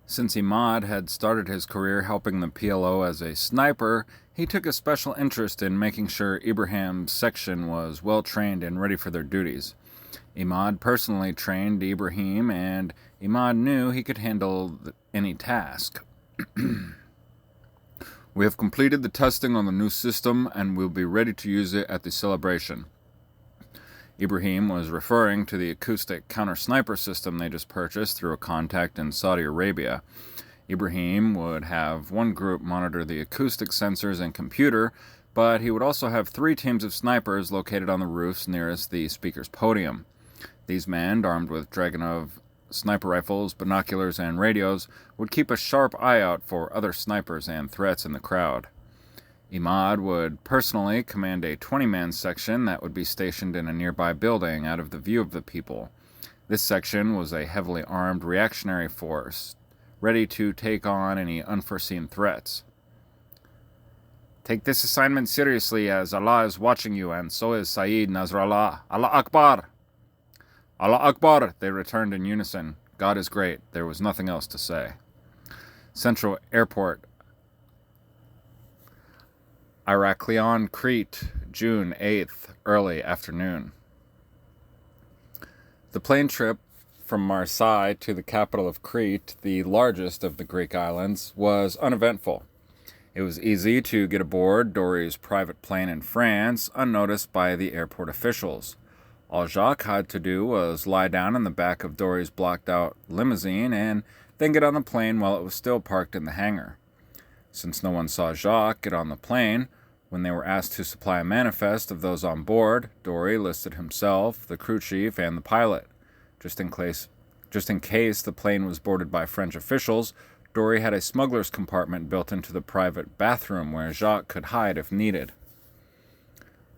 Since Imad had started his career helping the PLO as a sniper, he took a special interest in making sure Ibrahim's section was well trained and ready for their duties. Imad personally trained Ibrahim, and Imad knew he could handle any task. We have completed the testing on the new system and will be ready to use it at the celebration. Ibrahim was referring to the acoustic counter-sniper system they just purchased through a contact in Saudi Arabia. Ibrahim would have one group monitor the acoustic sensors and computer, but he would also have 3 teams of snipers located on the roofs nearest the speaker's podium. These men, armed with Dragunov sniper rifles, binoculars, and radios, would keep a sharp eye out for other snipers and threats in the crowd. Imad would personally command a 20-man section that would be stationed in a nearby building out of the view of the people. This section was a heavily armed reactionary force, ready to take on any unforeseen threats. Take this assignment seriously, as Allah is watching you, and so is Saeed Nasrallah. Allah Akbar! Allah Akbar! They returned in unison. God is great. There was nothing else to say. Central Airport, Iraklion, Crete, June 8th, early afternoon. The plane trip from Marseille to the capital of Crete, the largest of the Greek islands, was uneventful. It was easy to get aboard Dory's private plane in France, unnoticed by the airport officials. All Jacques had to do was lie down in the back of Dory's blocked-out limousine and then get on the plane while it was still parked in the hangar. Since no one saw Jacques get on the plane, when they were asked to supply a manifest of those on board, Dory listed himself, the crew chief, and the pilot. Just in case the plane was boarded by French officials, Dory had a smuggler's compartment built into the private bathroom where Jacques could hide if needed.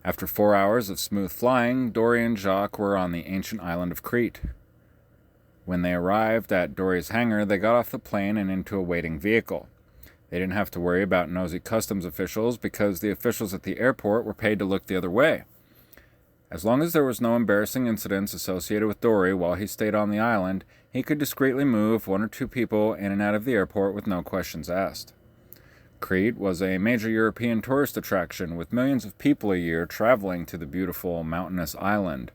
After 4 hours of smooth flying, Dory and Jacques were on the ancient island of Crete. When they arrived at Dory's hangar, they got off the plane and into a waiting vehicle. They didn't have to worry about nosy customs officials because the officials at the airport were paid to look the other way. As long as there was no embarrassing incidents associated with Dory while he stayed on the island, he could discreetly move 1 or 2 people in and out of the airport with no questions asked. Crete was a major European tourist attraction, with millions of people a year traveling to the beautiful mountainous island.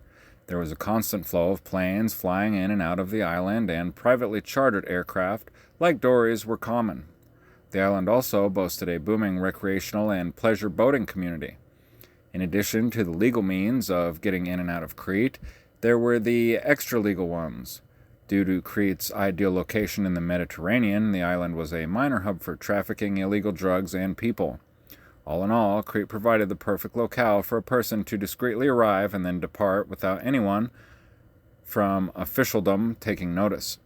There was a constant flow of planes flying in and out of the island, and privately chartered aircraft, like Dory's, were common. The island also boasted a booming recreational and pleasure boating community. In addition to the legal means of getting in and out of Crete, there were the extra-legal ones. Due to Crete's ideal location in the Mediterranean, the island was a minor hub for trafficking illegal drugs and people. All in all, Crete provided the perfect locale for a person to discreetly arrive and then depart without anyone from officialdom taking notice.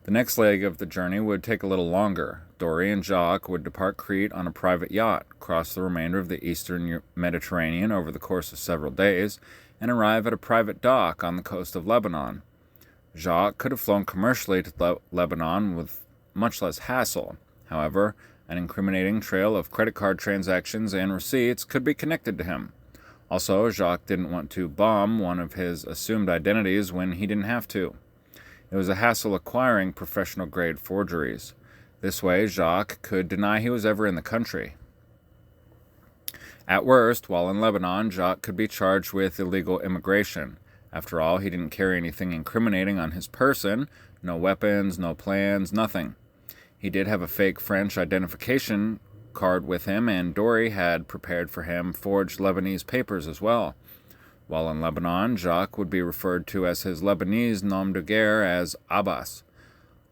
The next leg of the journey would take a little longer. Dory and Jacques would depart Crete on a private yacht, cross the remainder of the eastern Mediterranean over the course of several days, and arrive at a private dock on the coast of Lebanon. Jacques could have flown commercially to Lebanon with much less hassle. However, an incriminating trail of credit card transactions and receipts could be connected to him. Also, Jacques didn't want to bomb one of his assumed identities when he didn't have to. It was a hassle acquiring professional-grade forgeries. This way, Jacques could deny he was ever in the country. At worst, while in Lebanon, Jacques could be charged with illegal immigration. After all, he didn't carry anything incriminating on his person, no weapons, no plans, nothing. He did have a fake French identification card with him, and Dory had prepared for him forged Lebanese papers as well. While in Lebanon, Jacques would be referred to as his Lebanese nom de guerre as Abbas.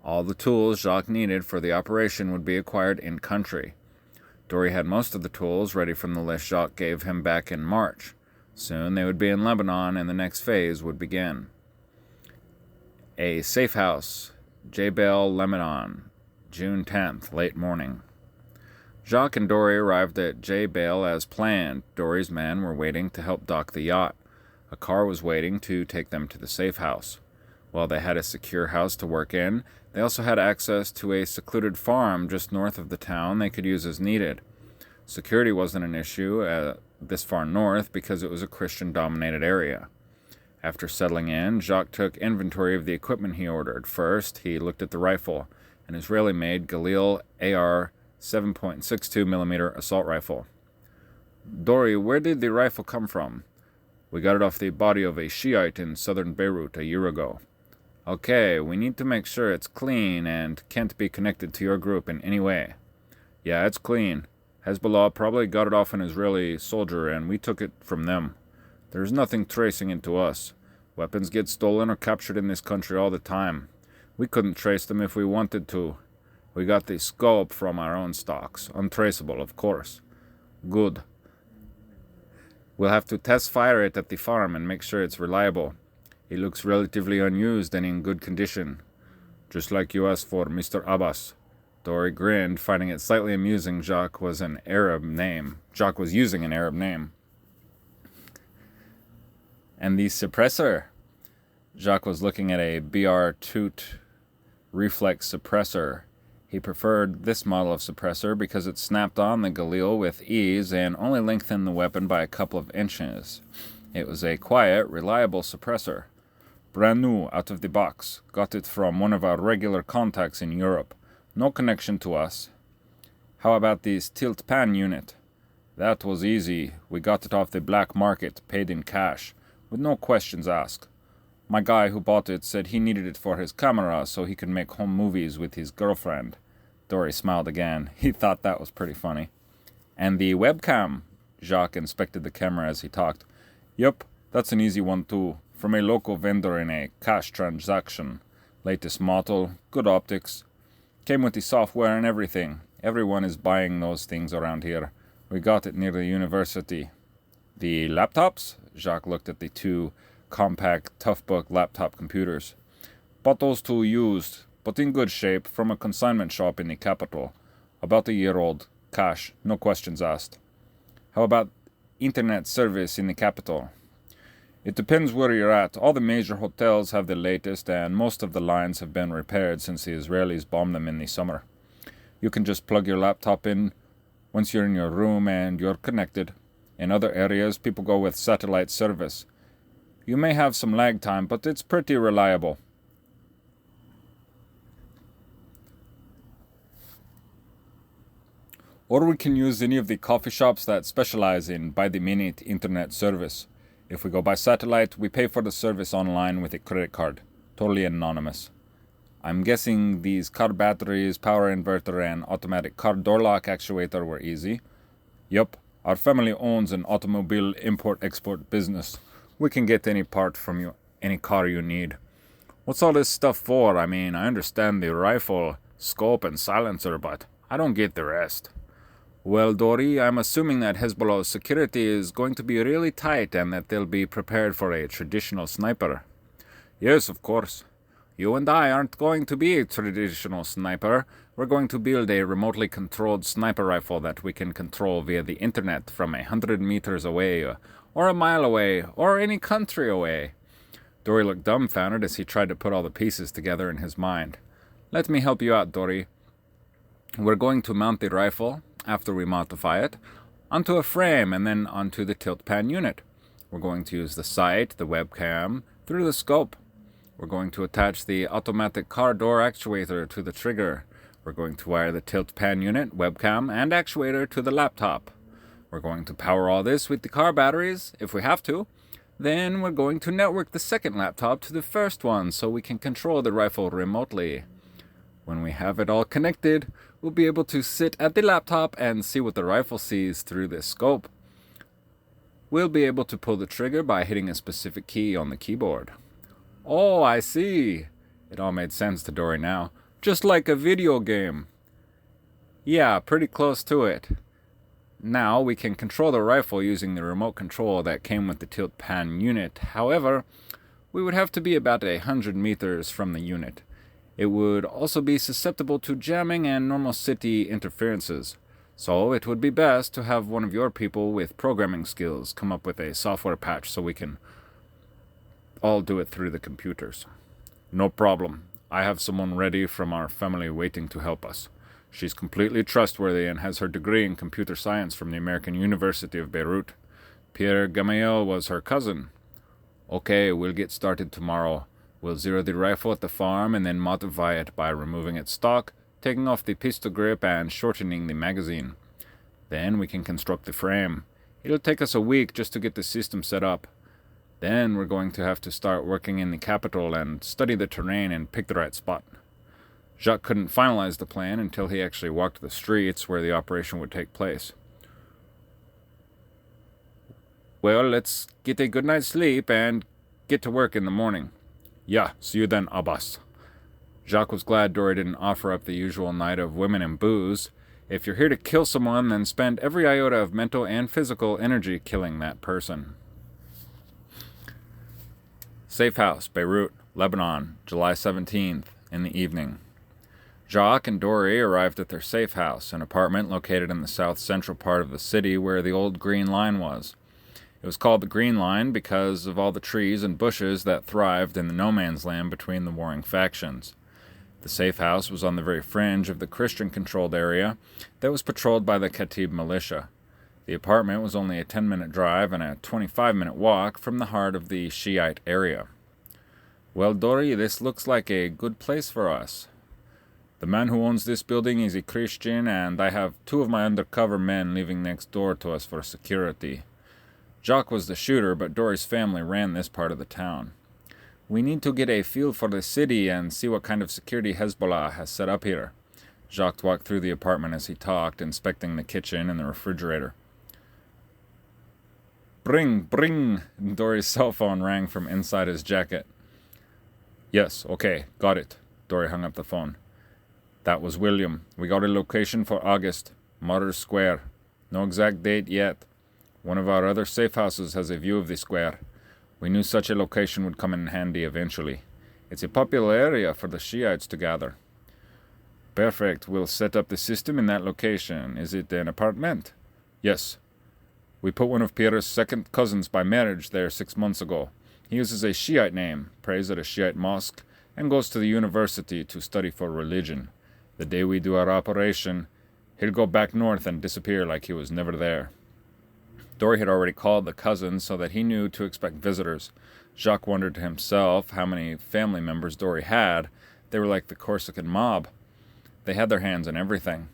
All the tools Jacques needed for the operation would be acquired in-country. Dory had most of the tools ready from the list Jacques gave him back in March. Soon they would be in Lebanon, and the next phase would begin. A safe house, Jebel Lebanon, June 10th, late morning. Jacques and Dory arrived at Jebel as planned. Dory's men were waiting to help dock the yacht. A car was waiting to take them to the safe house. While they had a secure house to work in, they also had access to a secluded farm just north of the town they could use as needed. Security wasn't an issue this far north because it was a Christian-dominated area. After settling in, Jacques took inventory of the equipment he ordered. First, he looked at the rifle, an Israeli-made Galil AR 7.62mm assault rifle. Dory, where did the rifle come from? We got it off the body of a Shiite in southern Beirut a year ago. Okay, we need to make sure it's clean and can't be connected to your group in any way. Yeah, it's clean. Hezbollah probably got it off an Israeli soldier and we took it from them. There's nothing tracing it to us. Weapons get stolen or captured in this country all the time. We couldn't trace them if we wanted to. We got the scope from our own stocks. Untraceable, of course. Good. We'll have to test fire it at the farm and make sure it's reliable. It looks relatively unused and in good condition. Just like you asked for, Mr. Abbas. Dory grinned, finding it slightly amusing Jacques was an Arab name. Jacques was using an Arab name. And the suppressor. Jacques was looking at a BR Toot reflex suppressor. He preferred this model of suppressor because it snapped on the Galil with ease and only lengthened the weapon by a couple of inches. It was a quiet, reliable suppressor. Brand new, out of the box. Got it from one of our regular contacts in Europe. No connection to us. How about this tilt pan unit? That was easy. We got it off the black market, paid in cash, with no questions asked. My guy who bought it said he needed it for his camera so he could make home movies with his girlfriend. Dory smiled again. He thought that was pretty funny. And the webcam? Jacques inspected the camera as he talked. Yup, that's an easy one too. From a local vendor in a cash transaction. Latest model, good optics. Came with the software and everything. Everyone is buying those things around here. We got it near the university. The laptops? Jacques looked at the two compact Toughbook laptop computers. Bought those two used, but in good shape, from a consignment shop in the capital. About a year old. Cash, no questions asked. How about internet service in the capital? It depends where you're at. All the major hotels have the latest, and most of the lines have been repaired since the Israelis bombed them in the summer. You can just plug your laptop in once you're in your room and you're connected. In other areas, people go with satellite service. You may have some lag time, but it's pretty reliable. Or we can use any of the coffee shops that specialize in by-the-minute internet service. If we go by satellite, we pay for the service online with a credit card. Totally anonymous. I'm guessing these car batteries, power inverter, and automatic car door lock actuator were easy. Yup, our family owns an automobile import-export business. We can get any part from you, any car you need. What's all this stuff for? I mean, I understand the rifle, scope, and silencer, but I don't get the rest. Well, Dory, I'm assuming that Hezbollah's security is going to be really tight and that they'll be prepared for a traditional sniper. Yes, of course. You and I aren't going to be a traditional sniper. We're going to build a remotely controlled sniper rifle that we can control via the internet from 100 meters away, or a mile away, or any country away. Dory looked dumbfounded as he tried to put all the pieces together in his mind. Let me help you out, Dory. We're going to mount the rifle, after we modify it, onto a frame and then onto the tilt pan unit. We're going to use the sight, the webcam, through the scope. We're going to attach the automatic car door actuator to the trigger. We're going to wire the tilt pan unit, webcam, and actuator to the laptop. We're going to power all this with the car batteries, if we have to. Then we're going to network the second laptop to the first one so we can control the rifle remotely. When we have it all connected, we'll be able to sit at the laptop and see what the rifle sees through this scope. We'll be able to pull the trigger by hitting a specific key on the keyboard. Oh, I see. It all made sense to Dory now. Just like a video game. Yeah, pretty close to it. Now we can control the rifle using the remote control that came with the tilt pan unit. However, we would have to be about 100 meters from the unit. It would also be susceptible to jamming and normal city interferences. So it would be best to have one of your people with programming skills come up with a software patch so we can all do it through the computers. No problem. I have someone ready from our family waiting to help us. She's completely trustworthy and has her degree in computer science from the American University of Beirut. Pierre Gamaliel was her cousin. Okay, we'll get started tomorrow. We'll zero the rifle at the farm and then modify it by removing its stock, taking off the pistol grip, and shortening the magazine. Then we can construct the frame. It'll take us a week just to get the system set up. Then we're going to have to start working in the capital and study the terrain and pick the right spot. Jacques couldn't finalize the plan until he actually walked the streets where the operation would take place. Well, let's get a good night's sleep and get to work in the morning. Yeah, see you then, Abbas. Jacques was glad Dory didn't offer up the usual night of women and booze. If you're here to kill someone, then spend every iota of mental and physical energy killing that person. Safe House, Beirut, Lebanon, July 17th, in the evening. Jacques and Dory arrived at their safe house, an apartment located in the south-central part of the city where the old Green Line was. It was called the Green Line because of all the trees and bushes that thrived in the no-man's land between the warring factions. The safe house was on the very fringe of the Christian-controlled area that was patrolled by the Khatib militia. The apartment was only a 10-minute drive and a 25-minute walk from the heart of the Shiite area. Well, Dory, this looks like a good place for us. The man who owns this building is a Christian, and I have 2 of my undercover men living next door to us for security. Jacques was the shooter, but Dory's family ran this part of the town. We need to get a feel for the city and see what kind of security Hezbollah has set up here. Jacques walked through the apartment as he talked, inspecting the kitchen and the refrigerator. Bring! Dory's cell phone rang from inside his jacket. Yes, okay, got it. Dory hung up the phone. That was William. We got a location for August. Martyrs Square. No exact date yet. One of our other safe houses has a view of the square. We knew such a location would come in handy eventually. It's a popular area for the Shiites to gather. Perfect. We'll set up the system in that location. Is it an apartment? Yes. We put one of Pierre's second cousins by marriage there 6 months ago. He uses a Shiite name, prays at a Shiite mosque, and goes to the university to study for religion. The day we do our operation, he'll go back north and disappear like he was never there. Dory had already called the cousins so that he knew to expect visitors. Jacques wondered to himself how many family members Dory had. They were like the Corsican mob. They had their hands in everything.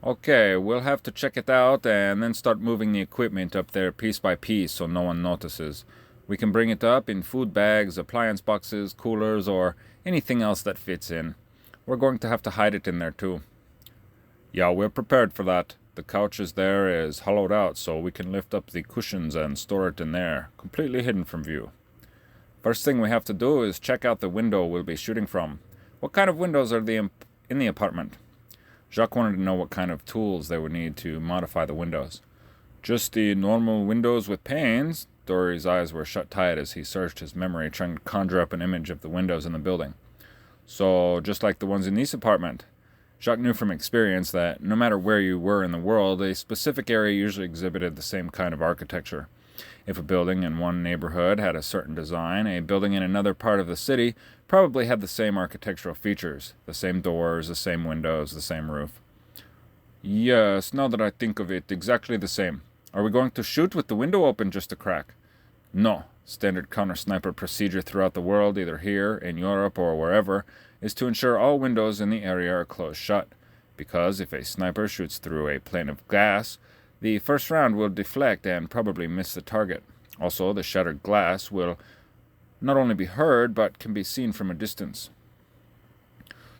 Okay, we'll have to check it out and then start moving the equipment up there piece by piece so no one notices. We can bring it up in food bags, appliance boxes, coolers, or anything else that fits in. We're going to have to hide it in there too. Yeah, we're prepared for that. The couches there is hollowed out so we can lift up the cushions and store it in there, completely hidden from view. First thing we have to do is check out the window we'll be shooting from. What kind of windows are in the apartment? Jacques wanted to know what kind of tools they would need to modify the windows. Just the normal windows with panes. Dory's eyes were shut tight as he searched his memory, trying to conjure up an image of the windows in the building. So, just like the ones in this apartment. Jacques knew from experience that no matter where you were in the world, a specific area usually exhibited the same kind of architecture. If a building in one neighborhood had a certain design, a building in another part of the city probably had the same architectural features, the same doors, the same windows, the same roof. Yes, now that I think of it, exactly the same. Are we going to shoot with the window open just a crack? No. Standard counter-sniper procedure throughout the world, either here, in Europe, or wherever, is to ensure all windows in the area are closed shut, because if a sniper shoots through a plane of glass, the first round will deflect and probably miss the target. Also, the shattered glass will not only be heard, but can be seen from a distance.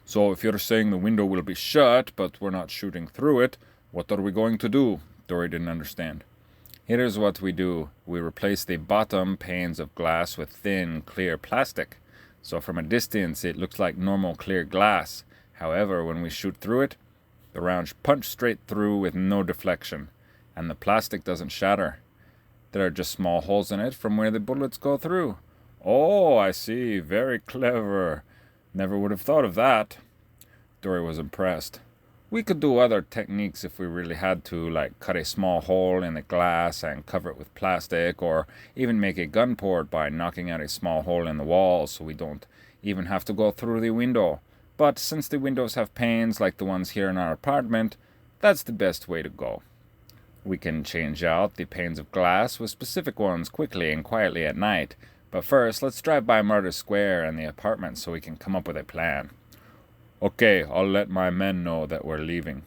So if you're saying the window will be shut, but we're not shooting through it, what are we going to do? Dory didn't understand. Here's what we do. We replace the bottom panes of glass with thin, clear plastic. So from a distance, it looks like normal clear glass. However, when we shoot through it, the rounds punch straight through with no deflection, and the plastic doesn't shatter. There are just small holes in it from where the bullets go through. Oh, I see. Very clever. Never would have thought of that. Dory was impressed. We could do other techniques if we really had to, like cut a small hole in the glass and cover it with plastic, or even make a gun port by knocking out a small hole in the wall so we don't even have to go through the window. But since the windows have panes like the ones here in our apartment, that's the best way to go. We can change out the panes of glass with specific ones quickly and quietly at night, But first, let's drive by Martyr Square and the apartment so we can come up with a plan. Okay, I'll let my men know that we're leaving.